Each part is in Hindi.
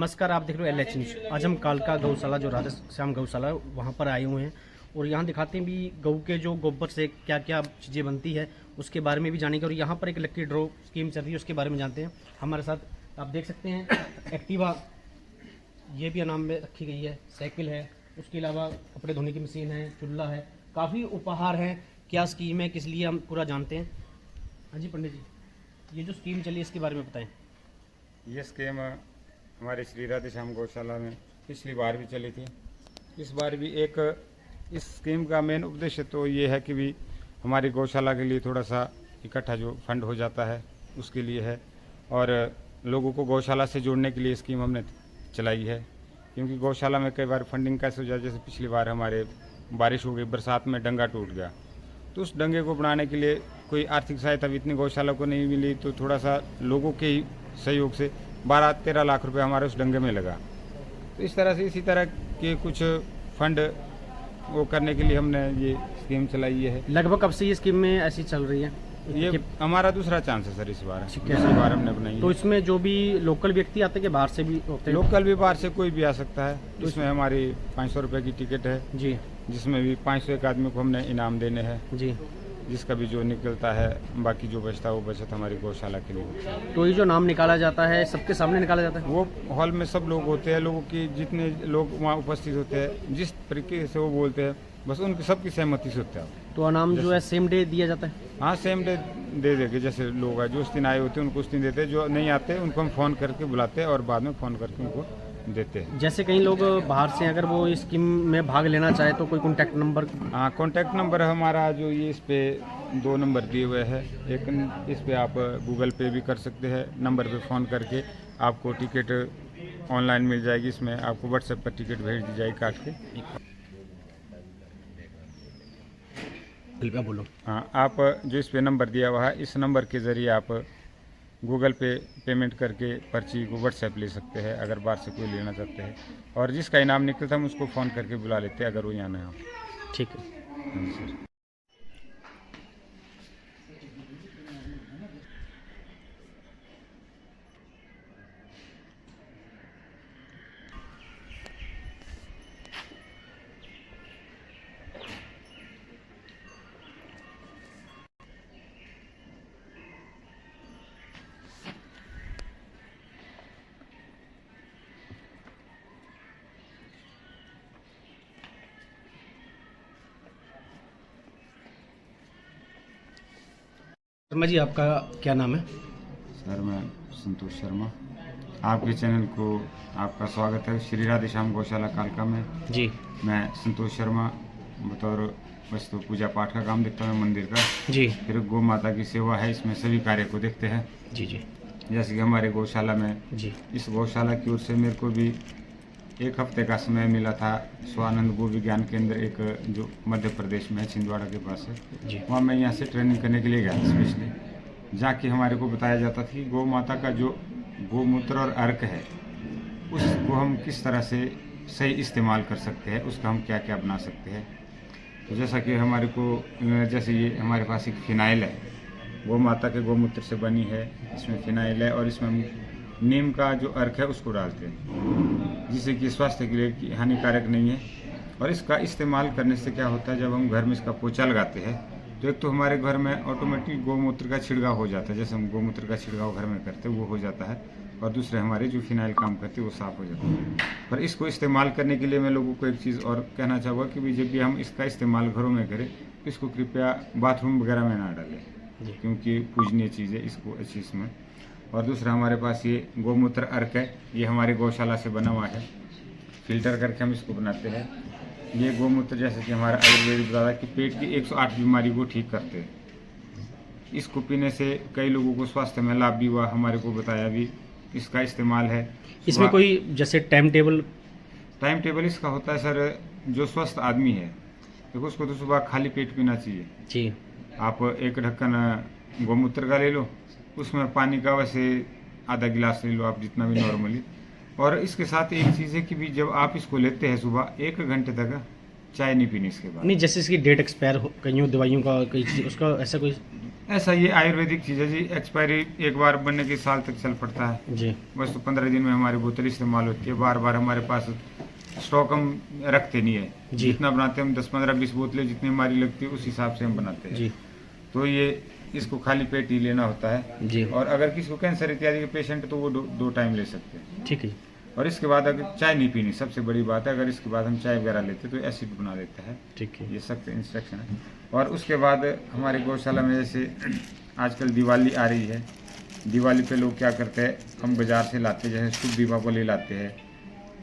नमस्कार, आप देख रहे हो LH न्यूज़। आज हम कालका गौशाला जो राजा श्याम गौशाला है वहाँ पर आए हुए हैं और यहाँ दिखाते हैं भी गऊ के जो गोबर से क्या क्या चीज़ें बनती है उसके बारे में भी जानेंगे। और यहाँ पर एक लक्की ड्रॉ स्कीम चल रही है उसके बारे में जानते हैं। हमारे साथ आप देख सकते हैं एक्टिवा, ये भी इनाम में रखी गई है, साइकिल है, उसके अलावा कपड़े धोने की मशीन है, चूल्हा है, काफ़ी उपहार हैं। क्या स्कीम है, किस लिए, हम पूरा जानते हैं। हाँ जी पंडित जी, ये जो स्कीम चली है इसके बारे में बताएं। ये स्कीम हमारे श्री राधे श्याम गौशाला में पिछली बार भी चली थी, इस बार भी एक इस स्कीम का मेन उद्देश्य तो ये है कि भी हमारी गौशाला के लिए थोड़ा सा इकट्ठा जो फंड हो जाता है उसके लिए है, और लोगों को गौशाला से जोड़ने के लिए स्कीम हमने चलाई है। क्योंकि गौशाला में कई बार फंडिंग कैसे हो जाए, जैसे पिछली बार हमारे बारिश हो गई, बरसात में डंगा टूट गया, तो उस डंगे को बनाने के लिए कोई आर्थिक सहायता भी इतनी गौशाला को नहीं मिली, तो थोड़ा सा लोगों के ही सहयोग से 12-13 लाख रुपए हमारे उस डंगे में लगा। तो इस तरह से इसी तरह के कुछ फंड वो करने के लिए हमने ये स्कीम चलाई है। लगभग कब से ये स्कीम में ऐसी चल रही है? ये हमारा दूसरा चांस है सर, इस बार ठीक है। पिछली बार हमने बनाई तो है। इसमें जो भी लोकल व्यक्ति आते हैं कि बाहर से भी होते हैं? लोकल भी बाहर से कोई भी आ सकता है। तो इसमें हमारी 500 रुपये की टिकट है जी जिसमें भी 500 एक आदमी को हमने इनाम देने हैं, जी। जिसका भी जो निकलता है, बाकी जो बचता है वो बचत हमारी गौशाला के लिए होती है। तो ये जो नाम निकाला जाता है सबके सामने निकाला जाता है? वो हॉल में सब लोग होते हैं, लोगों की जितने लोग वहाँ उपस्थित होते हैं, जिस तरीके से वो बोलते हैं बस उनकी सबकी सहमति से होता है। तो इनाम जो है सेम डे दिया जाता है? हाँ, सेम डे दे देंगे। जैसे लोग हैं जो उस दिन आए होते हैं उनको उस दिन देते हैं, जो नहीं आते उनको हम फ़ोन करके बुलाते हैं और बाद में फ़ोन करके उनको देते हैं। जैसे कई लोग बाहर से अगर वो इस स्कीम में भाग लेना चाहे तो कोई कॉन्टैक्ट नंबर? हाँ, कॉन्टैक्ट नंबर हमारा जो ये इस पे 2 नंबर दिए हुए हैं। एक इस पे आप गूगल पे भी कर सकते हैं, नंबर पे फ़ोन करके आपको टिकट ऑनलाइन मिल जाएगी। इसमें आपको व्हाट्सएप पर टिकट भेज दी जाएगी काट के। कृपया बोलो। हाँ, आप जो इस पे नंबर दिया हुआ है, इस नंबर के ज़रिए आप गूगल पे पेमेंट करके पर्ची को व्हाट्सएप ले सकते हैं अगर बाहर से कोई लेना चाहते हैं, और जिसका इनाम निकलता है हम उसको फ़ोन करके बुला लेते हैं अगर वो यहाँ ना हो। ठीक है। हाँ सर। शर्मा जी, आपका क्या नाम है? सर मैं संतोष शर्मा, आपके चैनल को आपका स्वागत है। श्री राधे श्याम गौशाला कालका में जी मैं संतोष शर्मा बतौर बस तो पूजा पाठ का काम देखता हूँ मंदिर का, जी फिर गौ माता की सेवा है, इसमें सभी कार्य को देखते हैं। जी जी जैसे कि हमारे गौशाला में जी इस गौशाला की ओर से मेरे को भी 1 हफ्ते का समय मिला था। स्वानंद गो विज्ञान केंद्र एक जो मध्य प्रदेश में है, छिंदवाड़ा के पास है, जी वहाँ मैं यहाँ से ट्रेनिंग करने के लिए गया था स्पेशली। जाके हमारे को बताया जाता था कि गौ माता का जो गोमूत्र और अर्क है उसको हम किस तरह से सही इस्तेमाल कर सकते हैं, उसका हम क्या क्या बना सकते हैं। तो जैसा कि हमारे को जैसे ये हमारे पास एक फिनाइल है, गौ माता के गोमूत्र से बनी है, इसमें फिनाइल है और इसमें हम नीम का जो अर्क है उसको डालते हैं, जिससे कि स्वास्थ्य के लिए हानिकारक नहीं है। और इसका इस्तेमाल करने से क्या होता है, जब हम घर में इसका पोछा लगाते हैं तो एक तो हमारे घर में ऑटोमेटिक गोमूत्र का छिड़काव हो जाता है, जैसे हम गोमूत्र का छिड़काव घर में करते हैं वो हो जाता है, और दूसरे हमारे जो फिनाइल काम करते हैं वो साफ़ हो जाता है। पर इसको इस्तेमाल करने के लिए मैं लोगों को एक चीज़ और कहना चाहूँगा कि भी जब भी हम इसका इस्तेमाल घरों में करें तो इसको कृपया बाथरूम वगैरह में ना डालें, क्योंकि पूजनीय चीज़ है, इसको अच्छी इसमें। और दूसरा हमारे पास ये गोमूत्र अर्क है, ये हमारी गौशाला से बना हुआ है, फिल्टर करके हम इसको बनाते हैं। ये गोमूत्र जैसे कि हमारा आयुर्वेदिक बताता है कि पेट की 108 बीमारी को ठीक करते हैं। इसको पीने से कई लोगों को स्वास्थ्य में लाभ भी हुआ, हमारे को बताया भी। इसका इस्तेमाल है इसमें कोई जैसे टाइम टेबल इसका होता है सर, जो स्वस्थ आदमी है देखो उसको तो सुबह खाली पेट पीना चाहिए जी। आप 1 ढक्कन गोमूत्र का ले लो, उसमें पानी का वैसे आधा गिलास ले लो आप, जितना भी नॉर्मली। और इसके साथ एक चीज़ है कि भी जब आप इसको लेते हैं सुबह 1 घंटे तक चाय नहीं पीनी इसके बाद। नहीं, जैसे इसकी डेट एक्सपायर हो कई दवाइयों का कई चीज़ उसका ऐसा कोई? ऐसा ये आयुर्वेदिक चीज़ है जी, एक्सपायरी एक बार बनने के साल तक चल पड़ता है। जी बस तो 15 दिन में हमारी बोतल इस्तेमाल होती है। बार बार हमारे पास स्टॉक हम रखते नहीं है। जी। जितना बनाते हैं हम 10 15 20 बोतलें जितनी हमारी लगती है उस हिसाब से हम बनाते हैं। जी तो ये इसको खाली पेट ही लेना होता है। जी और अगर किसी को कैंसर इत्यादि के पेशेंट तो वो दो टाइम ले सकते हैं। ठीक है जी। और इसके बाद अगर चाय नहीं पीनी, सबसे बड़ी बात है। अगर इसके बाद हम चाय वगैरह लेते तो एसिड बना देता है। ठीक है। ये सख्त इंस्ट्रक्शन है। और उसके बाद हमारे गौशाला में जैसे आजकल दिवाली आ रही है, दिवाली पे लोग क्या करते हैं, हम बाजार से लाते हैं, जैसे शुभ दीपावली लाते हैं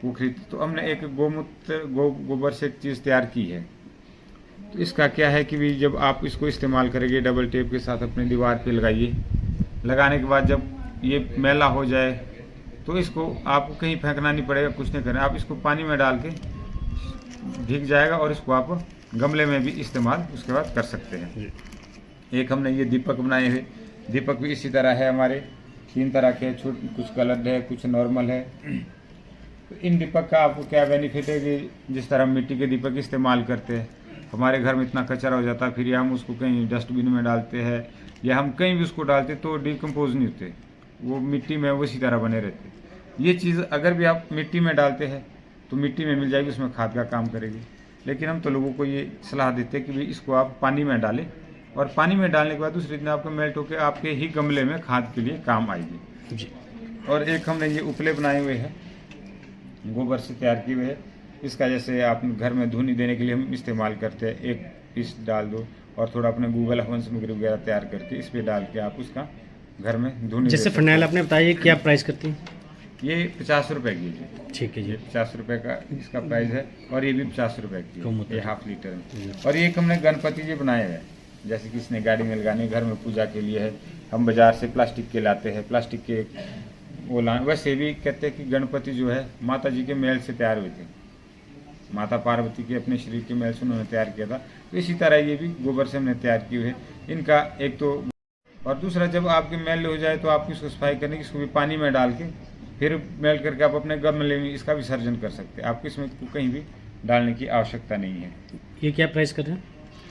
वो खरीद। तो हमने एक गोमूत्र गोबर से एक चीज़ तैयार की है। तो इसका क्या है कि भी जब आप इसको इस्तेमाल करेंगे डबल टेप के साथ अपनी दीवार पे लगाइए। लगाने के बाद जब ये मैला हो जाए तो इसको आपको कहीं फेंकना नहीं पड़ेगा, कुछ नहीं करना। आप इसको पानी में डाल के भीग जाएगा और इसको आप गमले में भी इस्तेमाल उसके बाद कर सकते हैं। एक हमने ये दीपक बनाए हैं। दीपक भी इसी तरह है, हमारे 3 तरह के, कुछ कलर्ड है, कुछ नॉर्मल है। तो इन दीपक का आपको क्या बेनिफिट है कि जिस तरह हम मिट्टी के दीपक इस्तेमाल करते हैं, हमारे घर में इतना कचरा हो जाता है, फिर हम उसको कहीं डस्टबिन में डालते हैं या हम कहीं भी उसको डालते तो डिकम्पोज नहीं होते, वो मिट्टी में उसी तरह बने रहते। ये चीज़ अगर भी आप मिट्टी में डालते हैं तो मिट्टी में मिल जाएगी, उसमें खाद का काम करेगी। लेकिन हम तो लोगों को ये सलाह देते हैं कि भाई इसको आप पानी में डालें और पानी में डालने के बाद दूसरे दिन आपको मेल्ट होकर आपके ही गमले में खाद के लिए काम आएगी जी। और एक हमने ये उपले बनाए हुए हैं, गोबर से तैयार किए हुए हैं। इसका जैसे आप घर में धुनी देने के लिए हम इस्तेमाल करते हैं। एक पीस डाल दो और थोड़ा अपने गूगल हवन सामग्री वगैरह तैयार करके इस पर डाल के आप उसका घर में धुनी जैसे फिनाइल आपने बताया क्या प्राइस करती है? ये 50 रुपए की है। ठीक है जी। ये 50 रुपए का इसका प्राइस है और ये भी 50 रुपए की है, गोमूत्र। ये ½ लीटर में। और ये हमने गणपति जी बनाए हुए हैं, जैसे किसी ने गाड़ी में लगाने, घर में पूजा के लिए है। हम बाजार से प्लास्टिक के लाते हैं, प्लास्टिक के वो लाए। वैसे भी कहते हैं कि गणपति जो है माता जी के मैल से तैयार हुए थे, माता पार्वती के अपने शरीर के मैल से उन्होंने तैयार किया था। तो इसी तरह ये भी गोबर से हमने तैयार किए हुए। इनका एक तो और दूसरा, जब आपके मैल हो जाए तो आप इसको सफाई करने की इसको भी पानी में डाल के फिर मेल्ट करके आप अपने गमले में इसका विसर्जन कर सकते हैं। आपको इसमें कहीं भी डालने की आवश्यकता नहीं है। ये क्या प्राइस कर रहे हैं?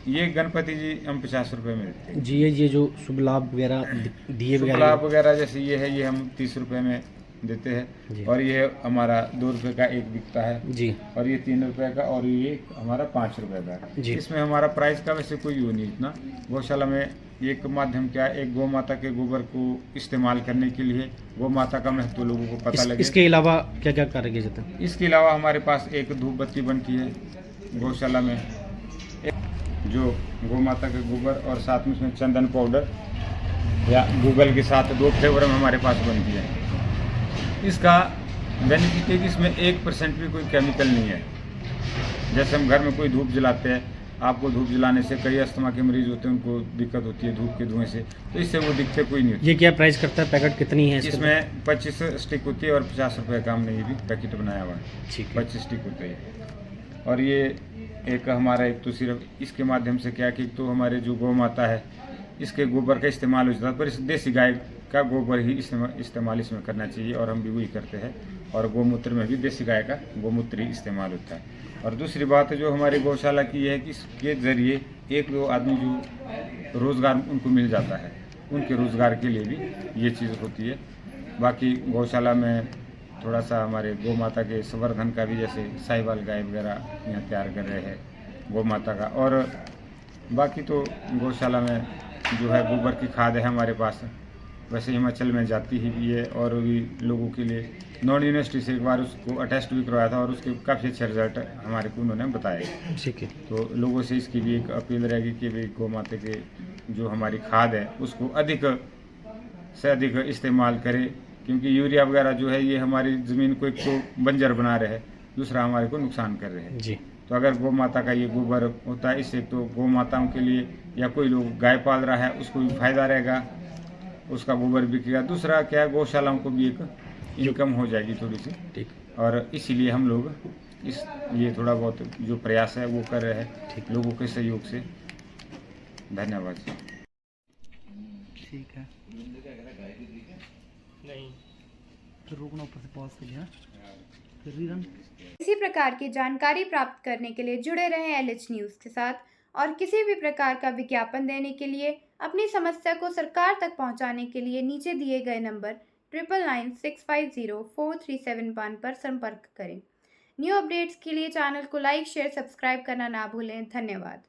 ये गणपति जी हम 50 रुपए में देते हैं जी। ये जो शुभ लाभ वगैरह दिए शुभ वगैरह लाभ वगैरह जैसे ये है, ये हम 30 रुपए में देते जी। हैं। और ये हमारा 2 रुपए का एक बिकता है जी। और ये 3 रुपए का और ये हमारा 5 रुपए का। जी। इसमें हमारा प्राइस का वैसे कोई वो नहीं इतना। गौशाला में एक माध्यम क्या, एक गौ माता के गोबर को इस्तेमाल करने के लिए गौ माता का महत्व लोगों को पता लगे। इसके अलावा क्या क्या कार्य किए जाते हैं? इसके अलावा हमारे पास एक धूप बत्ती बनती है गौशाला में, जो गौ माता के गोबर और साथ में उसमें चंदन पाउडर या गूगल के साथ 2 फ्लेवर में हमारे पास बनती है। इसका बेनिफिट है कि इसमें 1% भी कोई केमिकल नहीं है। जैसे हम घर में कोई धूप जलाते हैं, आपको धूप जलाने से कई अस्थमा के मरीज होते हैं, उनको दिक्कत होती है धूप के धुएं से, तो इससे वो दिक्कत कोई नहीं होती। ये क्या प्राइस करता है? पैकेट कितनी है इसमें 25 स्टिक होती है और 50 रुपए का हमने ये भी पैकेट बनाया हुआ है। ठीक है। 25 स्टिक होते हैं। और ये एक हमारा एक तो सिर्फ इसके माध्यम से क्या कि तो हमारे जो गौ माता है इसके गोबर का इस्तेमाल हो जाता है, पर इस देसी गाय का गोबर ही इस्तेमाल इसमें करना चाहिए और हम भी वही करते हैं। और गोमूत्र में भी देसी गाय का गोमूत्र ही इस्तेमाल होता है। और दूसरी बात जो हमारी गौशाला की है कि इसके ज़रिए 1-2 आदमी जो रोज़गार उनको मिल जाता है, उनके रोज़गार के लिए भी ये चीज़ होती है। बाकी गौशाला में थोड़ा सा हमारे गौ माता के संवर्धन का भी, जैसे साहिवाल गाय वगैरह यहाँ तैयार कर रहे हैं गौ माता का। और बाकी तो गौशाला में जो है गोबर की खाद है हमारे पास, वैसे हिमाचल में जाती ही भी है और भी लोगों के लिए। नॉन यूनिवर्सिटी से एक बार उसको अटेस्ट भी करवाया था और उसके काफ़ी अच्छे रिजल्ट हमारे को उन्होंने बताए। ठीक है। तो लोगों से इसकी भी एक अपील रहेगी कि भाई गौ माता के जो हमारी खाद है उसको अधिक से अधिक इस्तेमाल करें, क्योंकि यूरिया वगैरह जो है ये हमारी ज़मीन को एक तो बंजर बना रहे हैं, दूसरा हमारे को नुकसान कर रहे हैं। जी। तो अगर गौ माता का ये गोबर होता है, इससे तो गौ माताओं के लिए या कोई लोग गाय पाल रहा है उसको भी फायदा रहेगा, उसका गोबर बिकेगा। दूसरा क्या है, गौशालाओं को भी एक इनकम हो जाएगी थोड़ी सी। ठीक। और इसीलिए हम लोग इस ये थोड़ा बहुत जो प्रयास है वो कर रहे हैं लोगों के सहयोग से। धन्यवाद। ठीक है, नहीं तो रोकना ऊपर से पॉज करिए। इसी प्रकार की जानकारी प्राप्त करने के लिए जुड़े रहें LH न्यूज़ के साथ और किसी भी प्रकार का विज्ञापन देने के लिए अपनी समस्या को सरकार तक पहुंचाने के लिए नीचे दिए गए नंबर 9996504371 पर संपर्क करें। न्यू अपडेट्स के लिए चैनल को लाइक, शेयर, सब्सक्राइब करना ना भूलें। धन्यवाद।